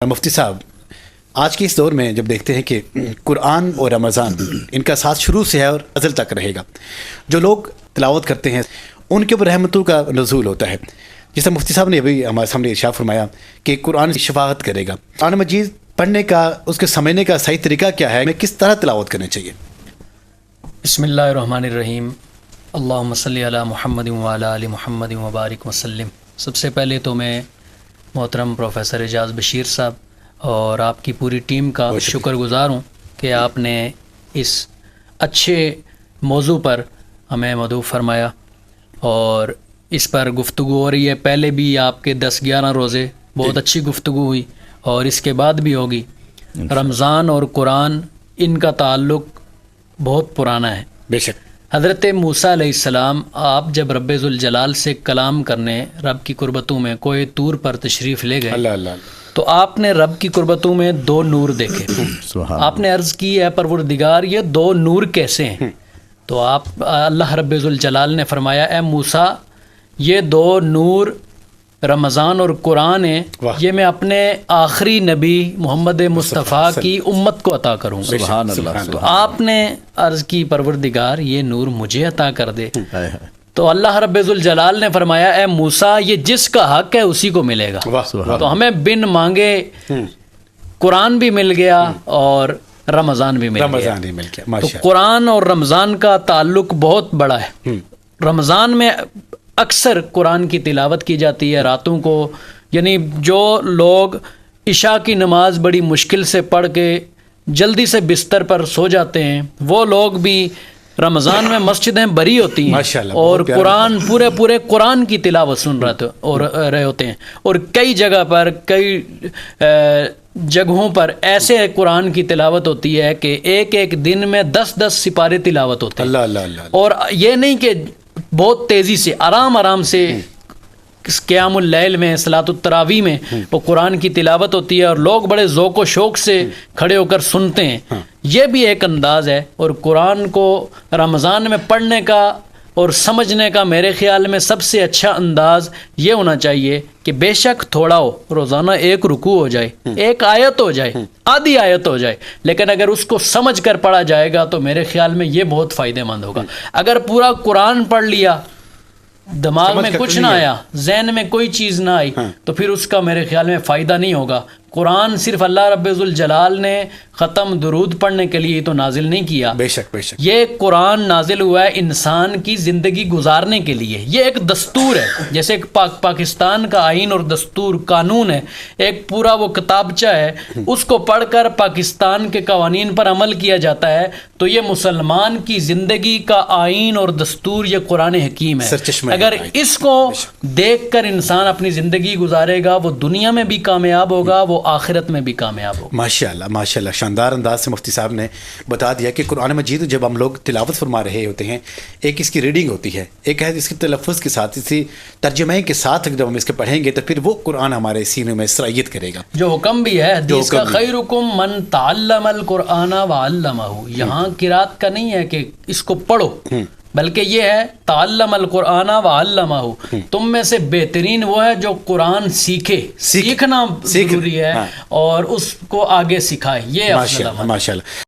مفتی صاحب، آج کے اس دور میں جب دیکھتے ہیں کہ قرآن اور رمضان ان کا ساتھ شروع سے ہے اور ازل تک رہے گا، جو لوگ تلاوت کرتے ہیں ان کے اوپر رحمتوں کا نزول ہوتا ہے، جیسے مفتی صاحب نے ابھی ہمارے سامنے ارشاد فرمایا کہ قرآن شفاعت کرے گا۔ قرآن مجید پڑھنے کا، اس کے سمجھنے کا صحیح طریقہ کیا ہے؟ ہمیں کس طرح تلاوت کرنی چاہیے؟ بسم اللہ الرحمن الرحیم، اللہم صلی علی محمد وعلی آل محمد وبارک وسلم۔ سب سے پہلے تو میں محترم پروفیسر اعجاز بشیر صاحب اور آپ کی پوری ٹیم کا شکر گزار ہوں کہ آپ نے اس اچھے موضوع پر ہمیں مدعو فرمایا اور اس پر گفتگو ہو رہی ہے۔ پہلے بھی آپ کے 10-11 روزے بہت اچھی گفتگو ہوئی اور اس کے بعد بھی ہوگی۔ رمضان اور قرآن ان کا تعلق بہت پرانا ہے۔ بے شک حضرت موسیٰ علیہ السلام آپ جب رب ذوالجلال سے کلام کرنے رب کی قربتوں میں کوہ طور پر تشریف لے گئے، اللہ اللہ، تو آپ نے رب کی قربتوں میں 2 نور دیکھے۔ آپ نے عرض کی ہے پروردگار یہ 2 نور کیسے ہیں؟ تو اللہ رب ذوالجلال نے فرمایا اے موسیٰ یہ 2 نور رمضان اور قرآن ہیں، یہ میں اپنے آخری نبی محمد مصطفیٰ کی امت کو عطا کروں گا۔ سبحان اللہ۔ تو آپ نے عرض کی پروردگار یہ نور مجھے عطا کر دے۔ تو اللہ رب ذوالجلال نے فرمایا اے موسیٰ یہ جس کا حق ہے اسی کو ملے گا۔ تو ہمیں بن مانگے قرآن بھی مل گیا اور رمضان بھی مل گیا۔ تو قرآن اور رمضان کا تعلق بہت بڑا ہے۔ رمضان میں اکثر قرآن کی تلاوت کی جاتی ہے راتوں کو، یعنی جو لوگ عشاء کی نماز بڑی مشکل سے پڑھ کے جلدی سے بستر پر سو جاتے ہیں، وہ لوگ بھی رمضان میں مسجدیں بھری ہوتی ہیں اور قرآن پورے قرآن کی تلاوت سن رہے ہوتے ہیں، اور کئی جگہ پر کئی جگہوں پر ایسے قرآن کی تلاوت ہوتی ہے کہ ایک دن میں 10 سپارے تلاوت ہوتے ہیں۔ اللہ اللہ۔ اور یہ نہیں کہ بہت تیزی سے، آرام سے قیام اللیل میں، صلاۃ التراویح میں وہ قرآن کی تلاوت ہوتی ہے اور لوگ بڑے ذوق و شوق سے کھڑے ہو کر سنتے ہیں۔ یہ بھی ایک انداز ہے، اور قرآن کو رمضان میں پڑھنے کا اور سمجھنے کا میرے خیال میں سب سے اچھا انداز یہ ہونا چاہیے کہ بے شک تھوڑا ہو، روزانہ 1 رکوع ہو جائے، 1 آیت ہو جائے، آدھی آیت ہو جائے، لیکن اگر اس کو سمجھ کر پڑھا جائے گا تو میرے خیال میں یہ بہت فائدہ مند ہوگا۔ اگر پورا قرآن پڑھ لیا، دماغ میں کچھ نہ آیا، ذہن میں کوئی چیز نہ آئی، تو پھر اس کا میرے خیال میں فائدہ نہیں ہوگا۔ قرآن صرف اللہ رب ذوالجلال نے ختم درود پڑھنے کے لیے تو نازل نہیں کیا، بے شک بے شک، یہ قرآن نازل ہوا ہے انسان کی زندگی گزارنے کے لیے۔ یہ ایک دستور ہے، جیسے ایک پاکستان کا آئین اور دستور قانون ہے، ایک پورا وہ کتابچہ ہے، اس کو پڑھ کر پاکستان کے قوانین پر عمل کیا جاتا ہے۔ تو یہ مسلمان کی زندگی کا آئین اور دستور یہ قرآن حکیم ہے۔ اگر اس کو دیکھ کر انسان اپنی زندگی گزارے گا، وہ دنیا میں بھی کامیاب ہوگا، وہ آخرت میں بھی کامیاب ہوگا۔ ماشاءاللہ ماشاءاللہ، شاندار انداز سے مفتی صاحب نے بتا دیا کہ قرآن مجید جب ہم لوگ تلاوت فرما رہے ہوتے ہیں، ایک اس کی ریڈنگ ہوتی ہے، ایک ہے اس کے تلفظ کے ساتھ، اسی ترجمے کے ساتھ جب ہم اس کے پڑھیں گے تو پھر وہ قرآن ہمارے سینے میں سرایت کرے گا۔ جو حکم بھی ہے حدیث کا، خیرکم من تعلم القرآن وعلمہ، یہاں قرات کا نہیں ہے کہ اس کو پڑھو، بلکہ یہ ہے تعلم القرآن وعلمہ، تم میں سے بہترین وہ ہے جو قرآن سیکھے، سیکھنا ضروری ہے اور اس کو آگے سکھائے، یہ افضل عمل ہے۔ ماشاءاللہ۔